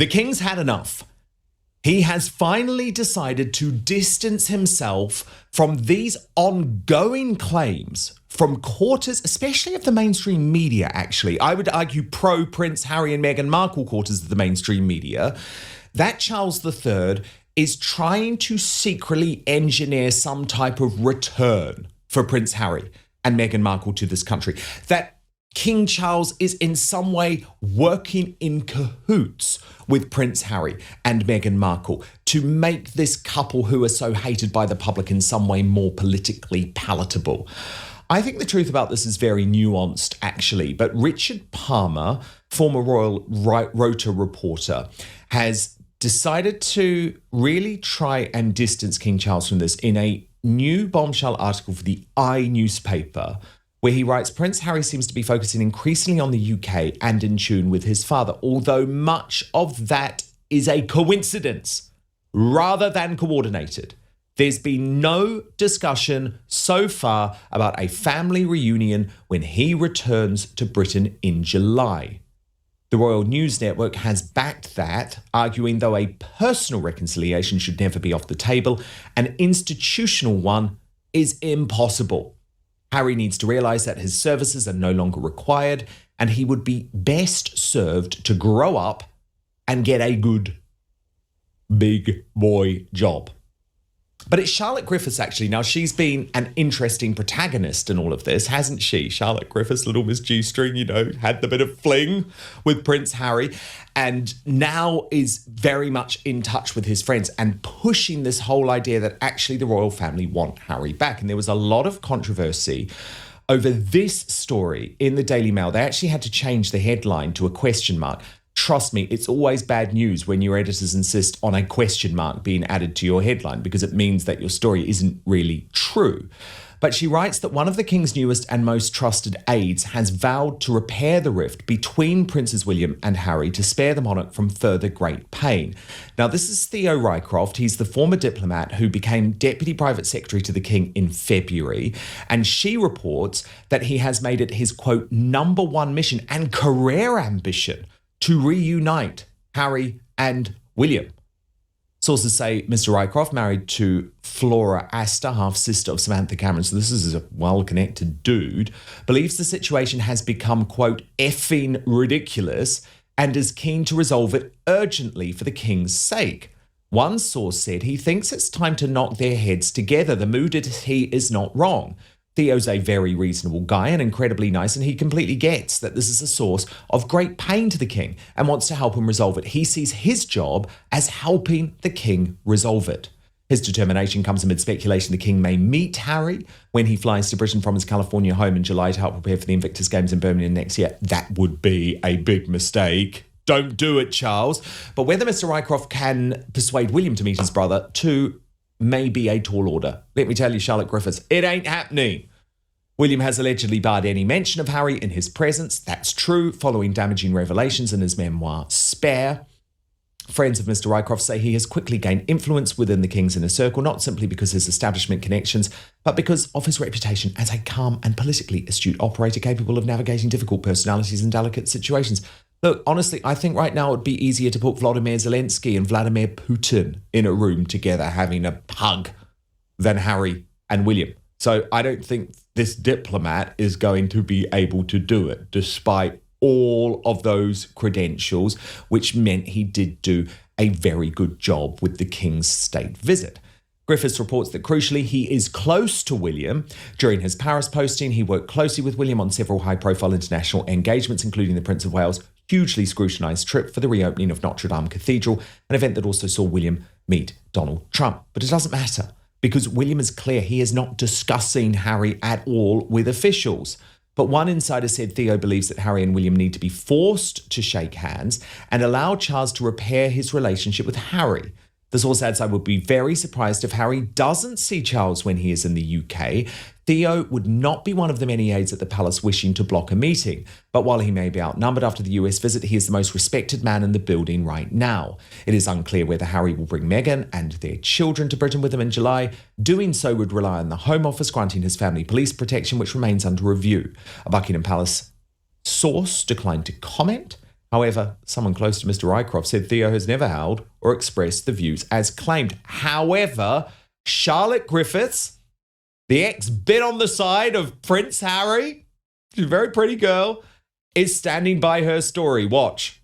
The king's had enough. He has finally decided to distance himself from these ongoing claims from quarters, especially of the mainstream media, actually. I would argue pro-Prince Harry and Meghan Markle quarters of the mainstream media, that Charles III is trying to secretly engineer some type of return for Prince Harry and Meghan Markle to this country. That King Charles is in some way working in cahoots with Prince Harry and Meghan Markle to make this couple who are so hated by the public in some way more politically palatable. I think the truth about this is very nuanced, actually, but Richard Palmer, former Royal Rota reporter, has decided to really try and distance King Charles from this in a new bombshell article for the newspaper, where he writes, Prince Harry seems to be focusing increasingly on the UK and in tune with his father, although much of that is a coincidence rather than coordinated. There's been no discussion so far about a family reunion when he returns to Britain in July. The Royal News Network has backed that, arguing though a personal reconciliation should never be off the table, an institutional one is impossible. Harry needs to realise that his services are no longer required, and he would be best served to grow up and get a good big boy job. But it's Charlotte Griffiths, actually. Now, she's been an interesting protagonist in all of this, hasn't she? Charlotte Griffiths, little Miss G-string, had the bit of fling with Prince Harry, and now is very much in touch with his friends and pushing this whole idea that actually the royal family want Harry back. And there was a lot of controversy over this story in the Daily Mail. They actually had to change the headline to a question mark. Trust me, it's always bad news when your editors insist on a question mark being added to your headline because it means that your story isn't really true. But she writes that one of the king's newest and most trusted aides has vowed to repair the rift between Princes William and Harry to spare the monarch from further great pain. Now, this is Theo Rycroft. He's the former diplomat who became Deputy Private Secretary to the King in February. And she reports that he has made it his, quote, number one mission and career ambition to reunite Harry and William. Sources say Mr. Rycroft, married to Flora Astor, half-sister of Samantha Cameron, so this is a well-connected dude, believes the situation has become, quote, effing ridiculous and is keen to resolve it urgently for the king's sake. One source said he thinks it's time to knock their heads together. The mood is not wrong. Theo's a very reasonable guy and incredibly nice, and he completely gets that this is a source of great pain to the king and wants to help him resolve it. He sees his job as helping the king resolve it. His determination comes amid speculation the king may meet Harry when he flies to Britain from his California home in July to help prepare for the Invictus Games in Birmingham next year. That would be a big mistake. Don't do it, Charles. But whether Mr. Rycroft can persuade William to meet his brother too may be a tall order. Let me tell you, Charlotte Griffiths, it ain't happening. William has allegedly barred any mention of Harry in his presence. That's true, following damaging revelations in his memoir, Spare. Friends of Mr. Rycroft say he has quickly gained influence within the king's inner circle, not simply because of his establishment connections, but because of his reputation as a calm and politically astute operator capable of navigating difficult personalities and delicate situations. Look, honestly, I think right now it would be easier to put Volodymyr Zelensky and Vladimir Putin in a room together having a hug than Harry and William. So I don't think this diplomat is going to be able to do it, despite all of those credentials, which meant he did do a very good job with the king's state visit. Griffiths reports that crucially, he is close to William. During his Paris posting, he worked closely with William on several high-profile international engagements, including the Prince of Wales' hugely scrutinised trip for the reopening of Notre Dame Cathedral, an event that also saw William meet Donald Trump. But it doesn't matter, because William is clear he is not discussing Harry at all with officials. But one insider said Theo believes that Harry and William need to be forced to shake hands and allow Charles to repair his relationship with Harry. The source adds, I would be very surprised if Harry doesn't see Charles when he is in the UK. Theo would not be one of the many aides at the palace wishing to block a meeting. But while he may be outnumbered after the US visit, he is the most respected man in the building right now. It is unclear whether Harry will bring Meghan and their children to Britain with him in July. Doing so would rely on the Home Office granting his family police protection, which remains under review. A Buckingham Palace source declined to comment. However, someone close to Mr. Rycroft said Theo has never held or expressed the views as claimed. However, Charlotte Griffiths, the ex-bit on the side of Prince Harry, she's a very pretty girl, is standing by her story. Watch.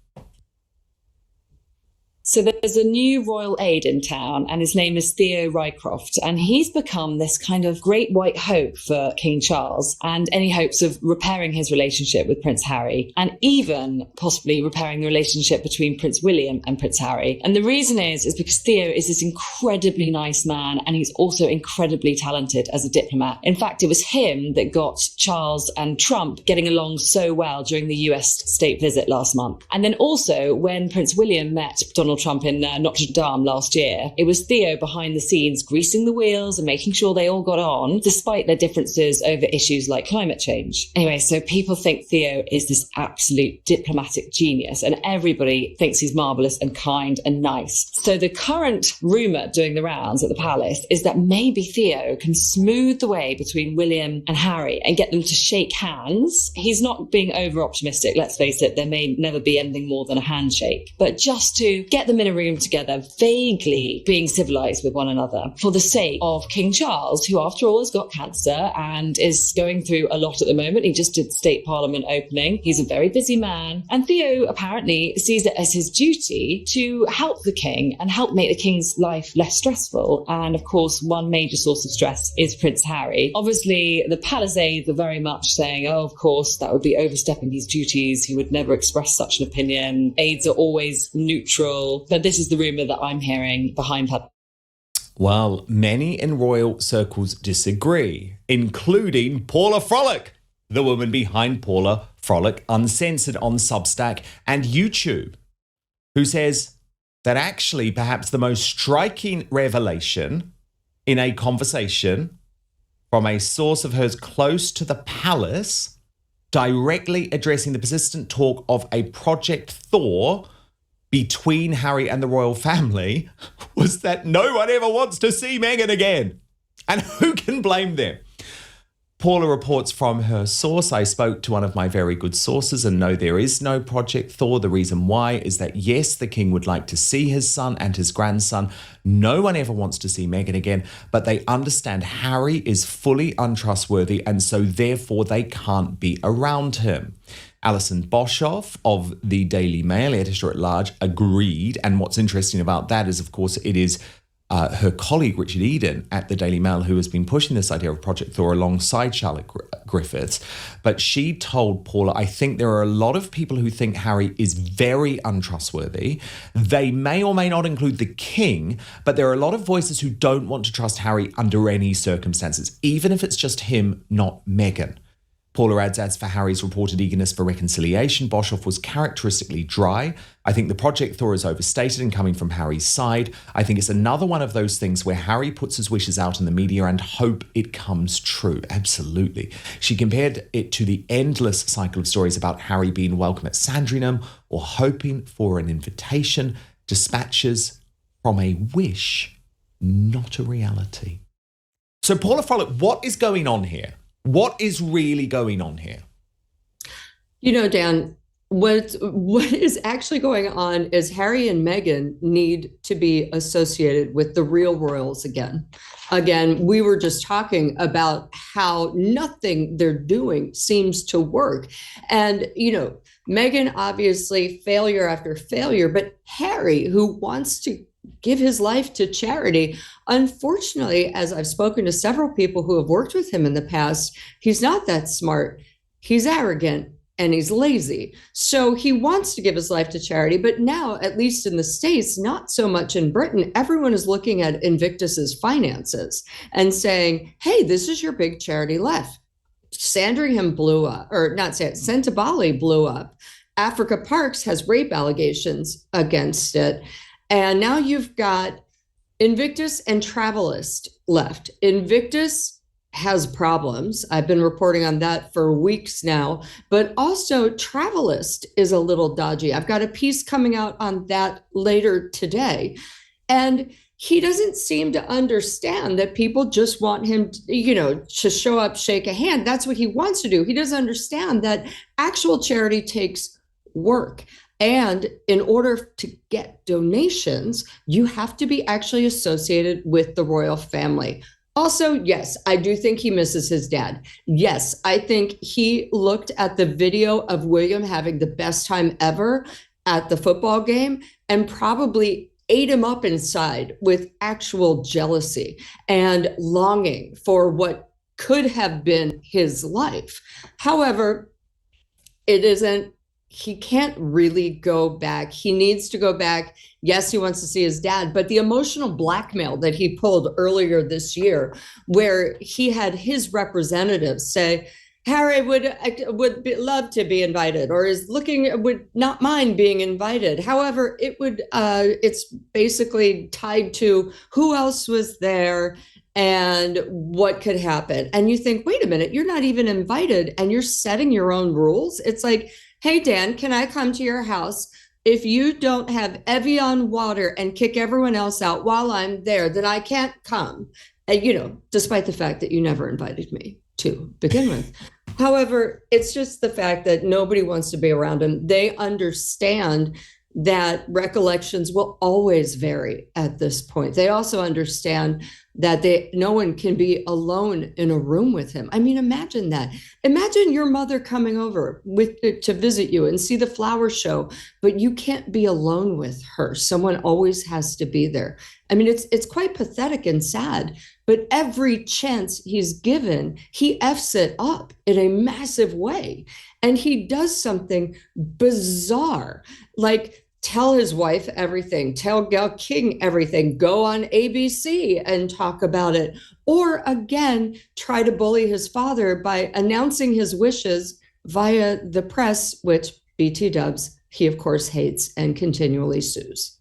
So there's a new royal aide in town, and his name is Theo Rycroft, and he's become this kind of great white hope for King Charles and any hopes of repairing his relationship with Prince Harry, and even possibly repairing the relationship between Prince William and Prince Harry. And the reason is because Theo is this incredibly nice man, and he's also incredibly talented as a diplomat. In fact, it was him that got Charles and Trump getting along so well during the US state visit last month. And then also when Prince William met Donald Trump in Notre Dame last year, it was Theo behind the scenes greasing the wheels and making sure they all got on, despite their differences over issues like climate change. Anyway, so people think Theo is this absolute diplomatic genius, and everybody thinks he's marvellous and kind and nice. So the current rumour doing the rounds at the palace is that maybe Theo can smooth the way between William and Harry and get them to shake hands. He's not being over-optimistic, let's face it, there may never be anything more than a handshake, but just to get them in a room together, vaguely being civilized with one another for the sake of King Charles, who after all has got cancer and is going through a lot at the moment. He just did state parliament opening. He's a very busy man. And Theo apparently sees it as his duty to help the king and help make the king's life less stressful. And of course, one major source of stress is Prince Harry. Obviously, the palace aides are very much saying, oh, of course, that would be overstepping his duties. He would never express such an opinion. Aides are always neutral. But this is the rumour that I'm hearing behind her. Well, many in royal circles disagree, including Paula Frolic, the woman behind Paula Frolic Uncensored on Substack and YouTube, who says that actually perhaps the most striking revelation in a conversation from a source of hers close to the palace, directly addressing the persistent talk of a Project Thaw between Harry and the royal family, was that no one ever wants to see Meghan again. And who can blame them? Paula reports from her source, I spoke to one of my very good sources and no, there is no Project Thaw. The reason why is that, yes, the king would like to see his son and his grandson. No one ever wants to see Meghan again, but they understand Harry is fully untrustworthy and so therefore they can't be around him. Alison Boshoff of the Daily Mail, editor-at-large, agreed. And what's interesting about that is, of course, it is her colleague, Richard Eden, at the Daily Mail, who has been pushing this idea of Project Thaw alongside Charlotte Griffiths. But she told Paula, I think there are a lot of people who think Harry is very untrustworthy. They may or may not include the king, but there are a lot of voices who don't want to trust Harry under any circumstances, even if it's just him, not Meghan. Paula adds, as for Harry's reported eagerness for reconciliation, Boshoff was characteristically dry. I think the Project Thaw is overstated and coming from Harry's side. I think it's another one of those things where Harry puts his wishes out in the media and hope it comes true. Absolutely. She compared it to the endless cycle of stories about Harry being welcome at Sandringham or hoping for an invitation, dispatches from a wish, not a reality. So Paula Frolic, what is going on here? What is really going on here? You know, Dan, what is actually going on is Harry and Meghan need to be associated with the real royals again. Again, we were just talking about how nothing they're doing seems to work. And, you know, Meghan, obviously failure after failure, but Harry, who wants to give his life to charity. Unfortunately, as I've spoken to several people who have worked with him in the past, he's not that smart. He's arrogant and he's lazy. So he wants to give his life to charity. But now, at least in the States, not so much in Britain, everyone is looking at Invictus's finances and saying, hey, this is your big charity left. Sandringham blew up, or not Sentabali blew up. Africa Parks has rape allegations against it. And now you've got Invictus and Travelist left. Invictus has problems. I've been reporting on that for weeks now, but also Travelist is a little dodgy. I've got a piece coming out on that later today. And he doesn't seem to understand that people just want him, to show up, shake a hand. That's what he wants to do. He doesn't understand that actual charity takes work. And in order to get donations, you have to be actually associated with the royal family. Also, yes, I do think he misses his dad. Yes, I think he looked at the video of William having the best time ever at the football game and probably ate him up inside with actual jealousy and longing for what could have been his life. However, it isn't, he can't really go back. He needs to go back. Yes, he wants to see his dad, but the emotional blackmail that he pulled earlier this year, where he had his representatives say, Harry love to be invited, or would not mind being invited. However, it's basically tied to who else was there and what could happen. And you think, wait a minute, you're not even invited and you're setting your own rules. It's like, hey, Dan, can I come to your house? If you don't have Evian water and kick everyone else out while I'm there, then I can't come. And, despite the fact that you never invited me to begin with. However, it's just the fact that nobody wants to be around him. They understand that recollections will always vary at this point. They also understand that no one can be alone in a room with him. I mean, imagine that. Imagine your mother coming over to visit you and see the flower show, but you can't be alone with her. Someone always has to be there. I mean, it's quite pathetic and sad, but every chance he's given, he F's it up in a massive way. And he does something bizarre, like tell his wife everything, tell Gayle King everything, go on ABC and talk about it. Or again, try to bully his father by announcing his wishes via the press, which BT dubs, he of course hates and continually sues.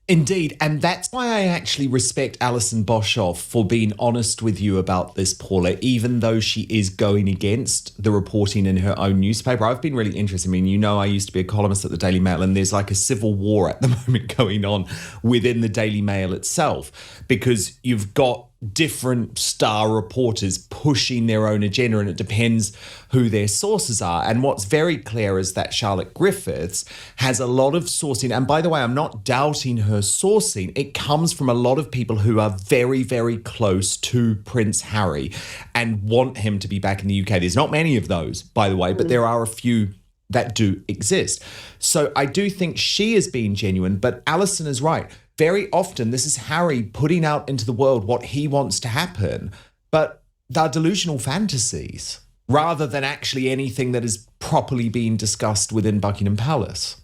Indeed, and that's why I actually respect Alison Boshoff for being honest with you about this, Paula, even though she is going against the reporting in her own newspaper. I've been really interested. I mean, I used to be a columnist at the Daily Mail, and there's like a civil war at the moment going on within the Daily Mail itself, because you've got different star reporters pushing their own agenda, and it depends who their sources are. And what's very clear is that Charlotte Griffiths has a lot of sourcing. And by the way, I'm not doubting her sourcing. It comes from a lot of people who are very, very close to Prince Harry and want him to be back in the UK. There's not many of those, by the way, but there are a few that do exist. So I do think she is being genuine, but Alison is right. Very often, this is Harry putting out into the world what he wants to happen, but they're delusional fantasies rather than actually anything that is properly being discussed within Buckingham Palace.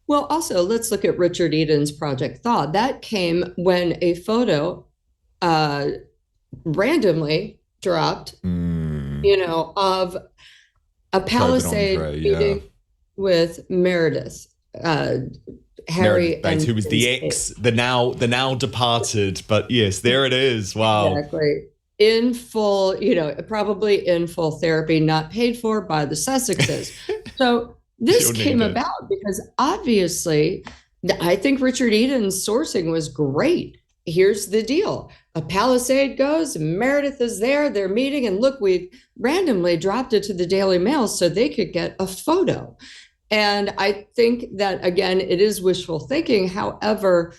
Well, also, let's look at Richard Eden's Project Thaw. That came when a photo randomly dropped, of a Palisade meeting with Meredith. Harry Bates, who was the ex, the now departed, but yes, there it is. Wow. Exactly. In full, probably in full therapy, not paid for by the Sussexes. So this came about because obviously, I think Richard Eden's sourcing was great. Here's the deal. A Palisade goes, Meredith is there, they're meeting, and look, we randomly dropped it to the Daily Mail so they could get a photo. And I think that, again, it is wishful thinking. However,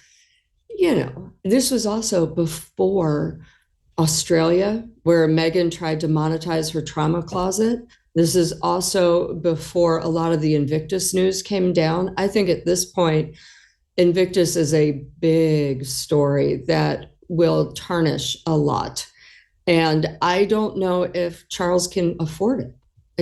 this was also before Australia, where Meghan tried to monetize her trauma closet. This is also before a lot of the Invictus news came down. I think at this point, Invictus is a big story that will tarnish a lot. And I don't know if Charles can afford it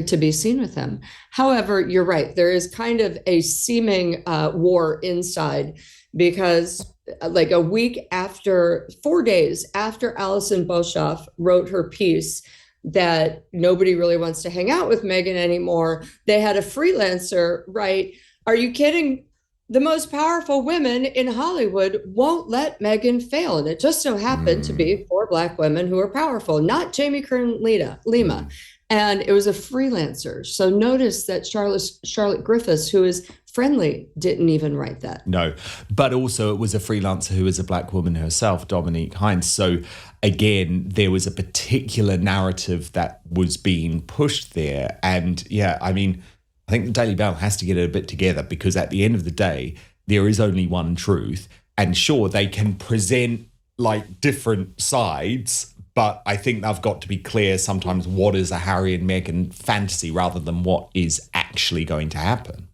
to be seen with him. However, you're right. There is kind of a seeming war inside, because like 4 days after Alison Boshoff wrote her piece that nobody really wants to hang out with Meghan anymore, they had a freelancer write, "Are you kidding? The most powerful women in Hollywood won't let Meghan fail." And it just so happened to be 4 Black women who are powerful, not Jamie Kern Lima. And it was a freelancer. So notice that Charlotte Griffiths, who is friendly, didn't even write that. No, but also it was a freelancer who is a Black woman herself, Dominique Hines. So again, there was a particular narrative that was being pushed there. And yeah, I mean, I think the Daily Mail has to get it a bit together, because at the end of the day, there is only one truth. And sure, they can present like different sides, but I think they've got to be clear sometimes what is a Harry and Meghan fantasy rather than what is actually going to happen.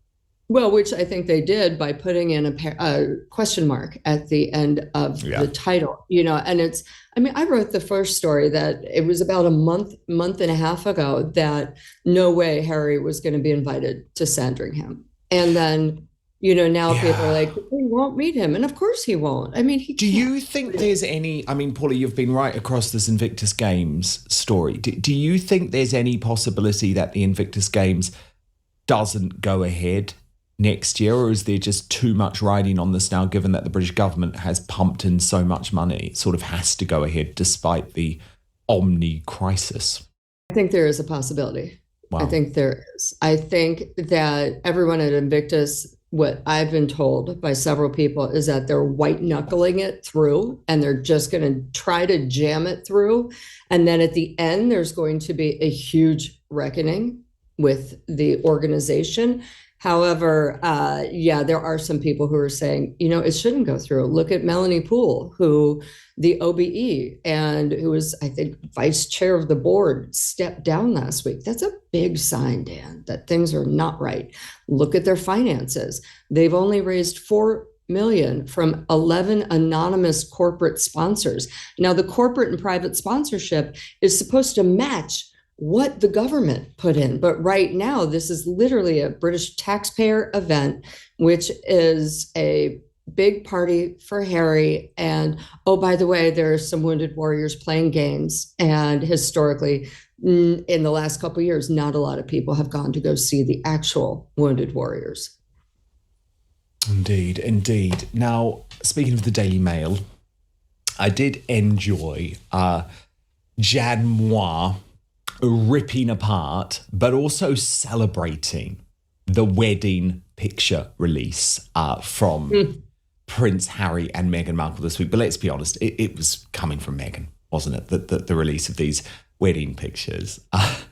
Well, which I think they did by putting in a question mark at the end of the title, and I wrote the first story that it was about a month and a half ago that no way Harry was going to be invited to Sandringham. And then, now people are like, he won't meet him. And of course he won't. I mean, Do you think there's any, Paula, you've been right across this Invictus Games story. Do you think there's any possibility that the Invictus Games doesn't go ahead next year, or is there just too much riding on this now, given that the British government has pumped in so much money? It sort of has to go ahead despite the Omni crisis. I think there is a possibility. Wow. I think there is. I think that everyone at Invictus, what I've been told by several people, is that they're white knuckling it through and they're just going to try to jam it through. And then at the end, there's going to be a huge reckoning with the organization. However, there are some people who are saying, it shouldn't go through. Look at Melanie Poole, who the OBE and who was, I think, vice chair of the board, stepped down last week. That's a big sign, Dan, that things are not right. Look at their finances. They've only raised $4 million from 11 anonymous corporate sponsors. Now, the corporate and private sponsorship is supposed to match what the government put in. But right now, this is literally a British taxpayer event, which is a big party for Harry. And, oh, by the way, there are some wounded warriors playing games. And historically, in the last couple of years, not a lot of people have gone to go see the actual wounded warriors. Indeed, indeed. Now, speaking of the Daily Mail, I did enjoy Jan Moi ripping apart, but also celebrating the wedding picture release from Prince Harry and Meghan Markle this week. But let's be honest, it was coming from Meghan, wasn't it? The release of these wedding pictures.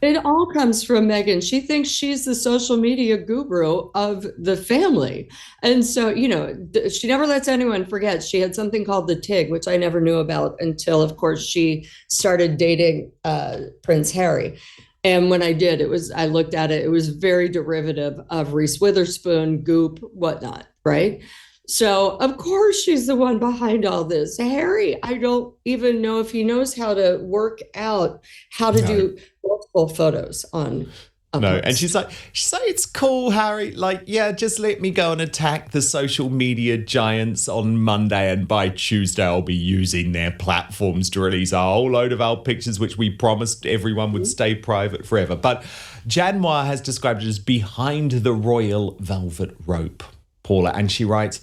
It all comes from Meghan. She thinks she's the social media guru of the family. And so, she never lets anyone forget she had something called the TIG, which I never knew about until, of course, she started dating Prince Harry. And when I did, I looked at it, it was very derivative of Reese Witherspoon, Goop, whatnot, right? So, of course, she's the one behind all this. Harry, I don't even know if he knows how to work out how to do multiple photos on a No, post. and she's like, it's cool, Harry. Just let me go and attack the social media giants on Monday, and by Tuesday I'll be using their platforms to release a whole load of our pictures, which we promised everyone would stay private forever. But Jan Moi has described it as behind the royal velvet rope, Paula, and she writes,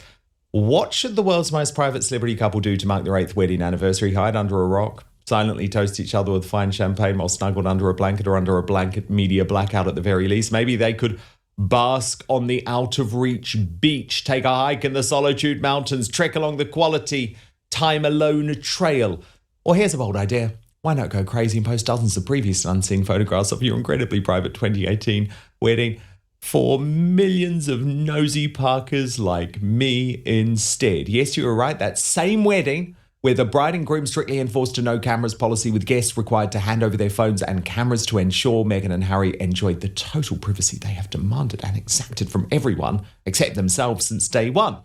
what should the world's most private celebrity couple do to mark their 8th wedding anniversary? Hide under a rock, silently toast each other with fine champagne while snuggled under a blanket, or under a blanket media blackout at the very least. Maybe they could bask on the out-of-reach beach, take a hike in the Solitude Mountains, trek along the Quality Time Alone Trail. Or here's a bold idea. Why not go crazy and post dozens of previous unseen photographs of your incredibly private 2018 wedding for millions of nosy Parkers like me instead? Yes, you were right. That same wedding where the bride and groom strictly enforced a no cameras policy, with guests required to hand over their phones and cameras to ensure Meghan and Harry enjoyed the total privacy they have demanded and exacted from everyone except themselves since day one.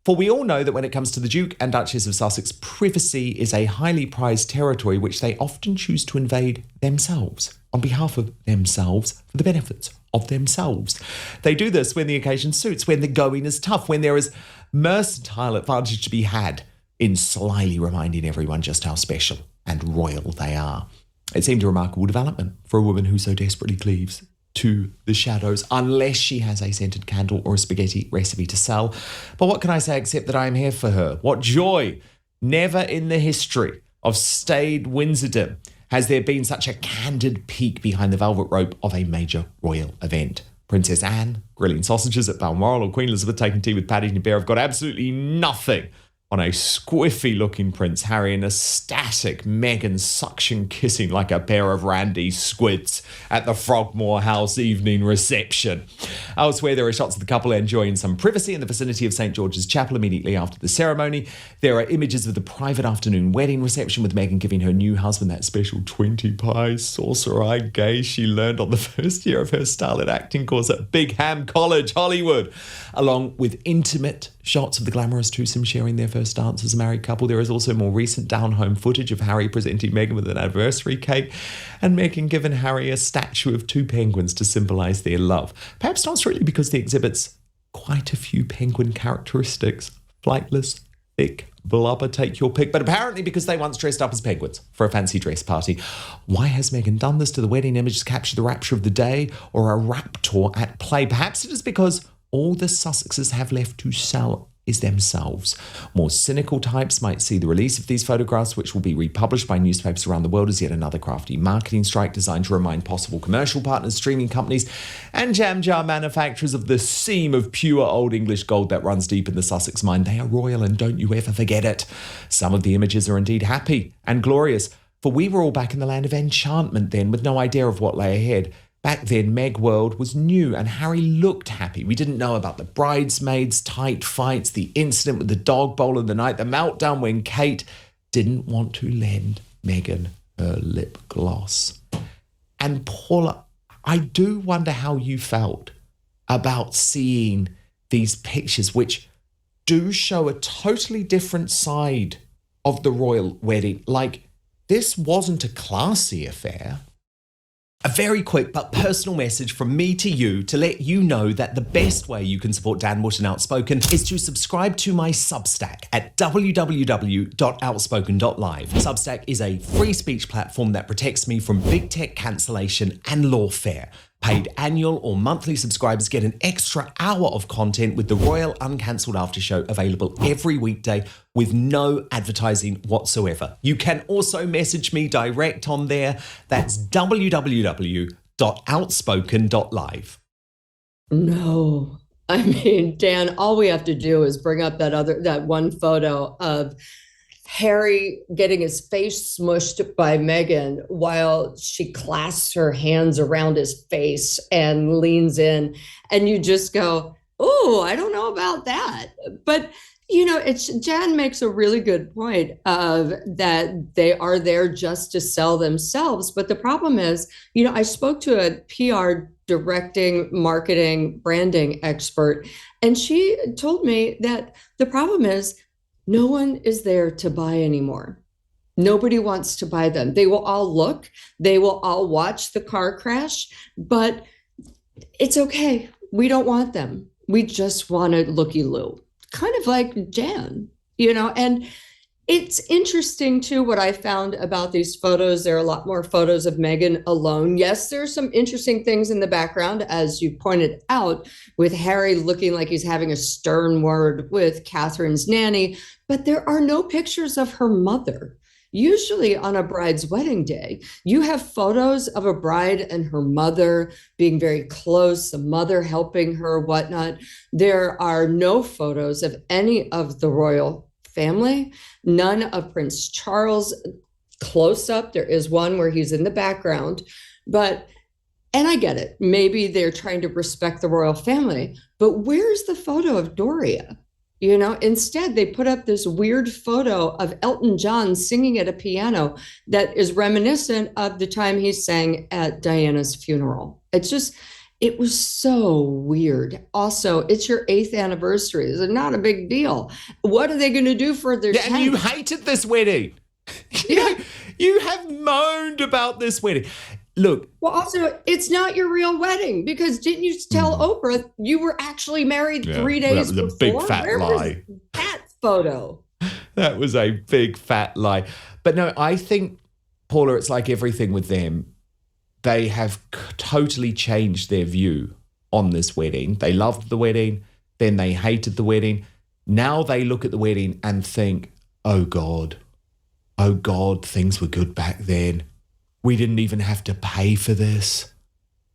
For we all know that when it comes to the Duke and Duchess of Sussex, privacy is a highly prized territory which they often choose to invade themselves, on behalf of themselves, for the benefits of themselves. They do this when the occasion suits, when the going is tough, when there is mercantile advantage to be had in slyly reminding everyone just how special and royal they are. It seemed a remarkable development for a woman who so desperately cleaves to the shadows, unless she has a scented candle or a spaghetti recipe to sell. But what can I say except that I am here for her? What joy! Never in the history of staid Windsoردom has there been such a candid peek behind the velvet rope of a major royal event. Princess Anne grilling sausages at Balmoral, or Queen Elizabeth taking tea with Patty and Bear have got absolutely nothing on a squiffy-looking Prince Harry and a static Meghan suction kissing like a pair of randy squids at the Frogmore House evening reception. Elsewhere, there are shots of the couple enjoying some privacy in the vicinity of St George's Chapel immediately after the ceremony. There are images of the private afternoon wedding reception with Meghan giving her new husband that special 20 pies saucer eye gaze she learned on the first year of her starlet acting course at Big Ham College, Hollywood, along with intimate shots of the glamorous twosome sharing their first dance as a married couple. There is also more recent down-home footage of Harry presenting Meghan with an anniversary cake and Meghan giving Harry a statue of two penguins to symbolise their love. Perhaps not strictly because the exhibits quite a few penguin characteristics. Flightless, thick, blubber, take your pick, but apparently because they once dressed up as penguins for a fancy dress party. Why has Meghan done this? Do the wedding images capture the rapture of the day or a raptor at play? Perhaps it is because all the Sussexes have left to sell is themselves. More cynical types might see the release of these photographs, which will be republished by newspapers around the world, as yet another crafty marketing strike designed to remind possible commercial partners, streaming companies, and jam jar manufacturers of the seam of pure old English gold that runs deep in the Sussex mind. They are royal, and don't you ever forget it. Some of the images are indeed happy and glorious, for we were all back in the land of enchantment then, with no idea of what lay ahead. Back then, Meg World was new and Harry looked happy. We didn't know about the bridesmaids, tight fights, the incident with the dog bowl of the night, the meltdown when Kate didn't want to lend Meghan her lip gloss. And Paula, I do wonder how you felt about seeing these pictures, which do show a totally different side of the royal wedding. Like, this wasn't a classy affair. A very quick but personal message from me to you to let you know that the best way you can support Dan Wood and Outspoken is to subscribe to my Substack at www.outspoken.live. Substack is a free speech platform that protects me from big tech cancellation and lawfare. Paid annual or monthly subscribers get an extra hour of content with the Royal Uncancelled After Show available every weekday with no advertising whatsoever. You can also message me direct on there. That's www.outspoken.live. No. I mean, Dan, all we have to do is bring up that one photo of Harry getting his face smushed by Meghan while she clasps her hands around his face and leans in. And you just go, oh, I don't know about that. But, Jan makes a really good point of that they are there just to sell themselves. But the problem is, I spoke to a PR directing, marketing, branding expert, and she told me that the problem is, no one is there to buy anymore. Nobody wants to buy them. They will all look, they will all watch the car crash, but it's okay. We don't want them. We just want a looky-loo, kind of like Jan, and it's interesting too, what I found about these photos. There are a lot more photos of Meghan alone. Yes, there's some interesting things in the background, as you pointed out, with Harry looking like he's having a stern word with Catherine's nanny, but there are no pictures of her mother. Usually on a bride's wedding day, you have photos of a bride and her mother being very close, the mother helping her, whatnot. There are no photos of any of the royal family, none of Prince Charles close up. There is one where he's in the background, and I get it. Maybe they're trying to respect the royal family, but where's the photo of Doria? Instead they put up this weird photo of Elton John singing at a piano that is reminiscent of the time he sang at Diana's funeral. It was so weird. Also, it's your 8th anniversary. It's not a big deal. What are they going to do for their 10th? And you hated this wedding. Yeah. You have moaned about this wedding. Look. Well, also, it's not your real wedding, because didn't you tell Oprah you were actually married 3 days before? That was a big fat lie. Was that photo? That was a big fat lie. But no, I think, Paula, it's like everything with them. They have totally changed their view on this wedding. They loved the wedding, then they hated the wedding. Now they look at the wedding and think, oh God, things were good back then. We didn't even have to pay for this.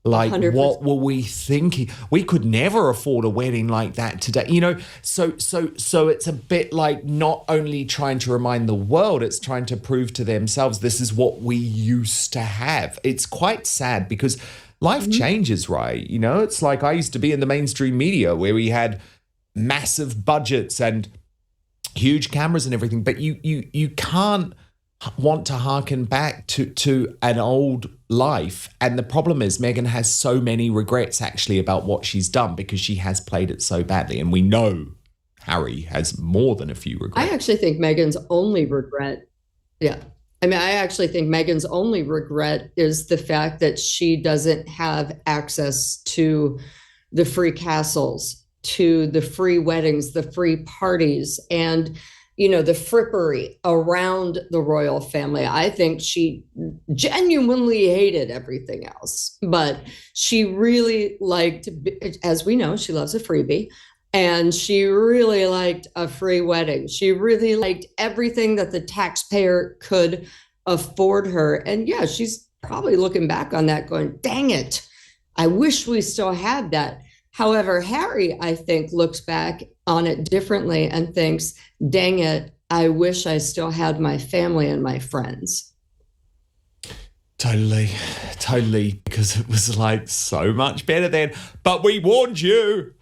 Like, 100%. what were we thinking? We could never afford a wedding like that today. You know, so it's a bit like not only trying to remind the world, it's trying to prove to themselves this is what we used to have. It's quite sad because life changes, right? You know, it's like I used to be in the mainstream media where we had massive budgets and huge cameras and everything, but you can't want to harken back to an old life. And the problem is Meghan has so many regrets actually about what she's done because she has played it so badly. And we know Harry has more than a few regrets. I actually think Meghan's only regret, I actually think Meghan's only regret is the fact that she doesn't have access to the free castles, to the free weddings, the free parties, and the frippery around the royal family. I think she genuinely hated everything else, but she really liked, as we know, she loves a freebie, and she really liked a free wedding. She really liked everything that the taxpayer could afford her. And yeah, she's probably looking back on that going, dang it, I wish we still had that. However, Harry, I think, looks back on it differently and thinks, dang it, I wish I still had my family and my friends. Totally, because it was like so much better then. But we warned you.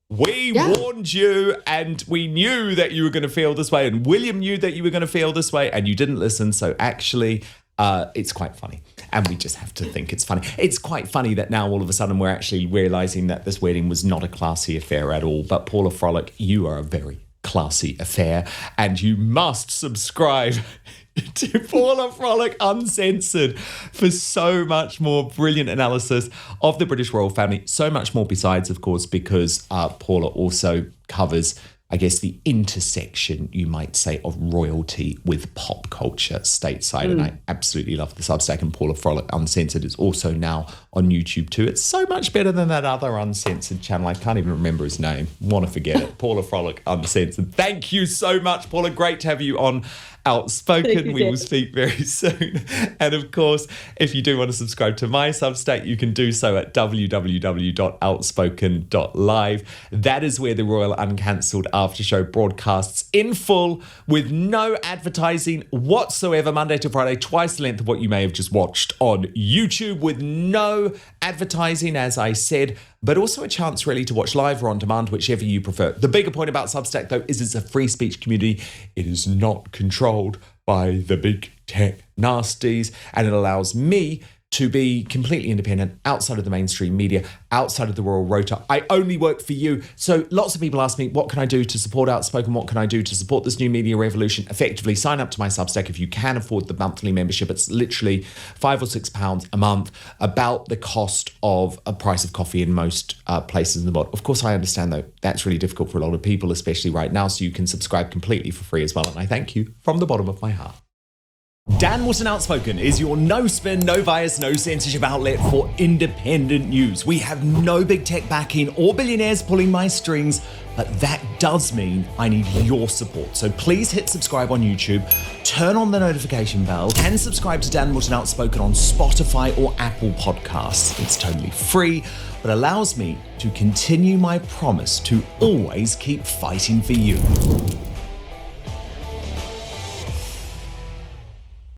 Warned you, and we knew that you were going to feel this way, and William knew that you were going to feel this way, and you didn't listen. So actually, it's quite funny, and we just have to think it's funny. It's quite funny that now all of a sudden we're actually realizing that this wedding was not a classy affair at all. But Paula Frolic, you are a very classy affair, and you must subscribe to Paula Frolic Uncensored for so much more brilliant analysis of the British royal family. So much more besides, of course, because Paula also covers, I guess, the intersection, you might say, of royalty with pop culture stateside. And I absolutely love the Substack. And Paula Frolic Uncensored is also now on YouTube too. It's so much better than that other uncensored channel. I can't even remember his name. Want to forget it. Paula Frolic Uncensored. Thank you so much, Paula. Great to have you on Outspoken. We will speak very soon. And of course, if you do want to subscribe to my Substack, you can do so at www.outspoken.live. That is where the Royal Uncancelled After Show broadcasts in full with no advertising whatsoever, Monday to Friday, twice the length of what you may have just watched on YouTube, with no advertising, as I said, but also a chance really to watch live or on demand, whichever you prefer. The bigger point about Substack, though, is it's a free speech community. It is not controlled by the big tech nasties, and it allows me to be completely independent, outside of the mainstream media, outside of the royal rota. I only work for you. So lots of people ask me, what can I do to support Outspoken? What can I do to support this new media revolution? Effectively, sign up to my Substack if you can afford the monthly membership. It's literally £5 or £6 a month, about the cost of a price of coffee in most places in the world. Of course, I understand, though, that's really difficult for a lot of people, especially right now. So you can subscribe completely for free as well. And I thank you from the bottom of my heart. Dan Wootton Outspoken is your no spin, no bias, no censorship outlet for independent news. We have no big tech backing or billionaires pulling my strings, but that does mean I need your support. So please hit subscribe on YouTube, turn on the notification bell, and subscribe to Dan Wootton Outspoken on Spotify or Apple Podcasts. It's totally free, but allows me to continue my promise to always keep fighting for you.